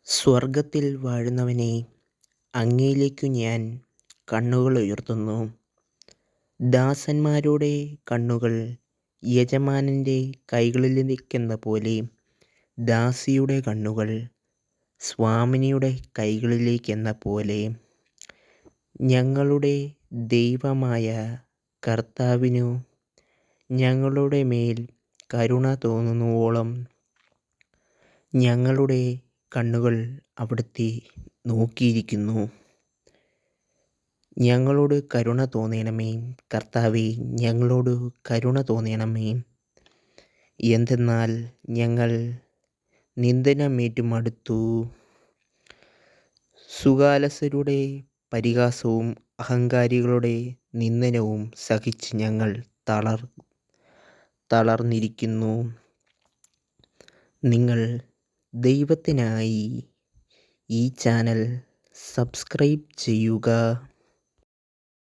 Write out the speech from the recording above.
സ്വർഗത്തിൽ വാഴുന്നവനെ, അങ്ങയിലേക്കു ഞാൻ കണ്ണുകൾ ഉയർത്തുന്നു. ദാസന്മാരുടെ കണ്ണുകൾ യജമാനൻ്റെ കൈകളിലേക്കെന്ന പോലെ ദാസിയുടെ കണ്ണുകൾ സ്വാമിനിയുടെ കൈകളിലേക്കെന്ന പോലെ ഞങ്ങളുടെ ദൈവമായ കർത്താവിനു ഞങ്ങളുടെ മേൽ കരുണ തോന്നുവോളം ഞങ്ങളുടെ കണ്ണുകൾ അവിടുത്തെ നോക്കിയിരിക്കുന്നു. ഞങ്ങളോട് കരുണ തോന്നണമേ കർത്താവേ, ഞങ്ങളോട് കരുണ തോന്നണമേ. എന്തെന്നാൽ ഞങ്ങൾ നിന്ദനമേറ്റു മടുത്തു. സുഖാലസ്യരുടെ പരിഹാസവും അഹങ്കാരികളുടെ നിന്ദനവും സഹിച്ച് ഞങ്ങൾ തളർന്നിരിക്കുന്നു. നിങ്ങൾ ദൈവത്തിനായി ഈ ചാനൽ സബ്സ്ക്രൈബ് ചെയ്യുക.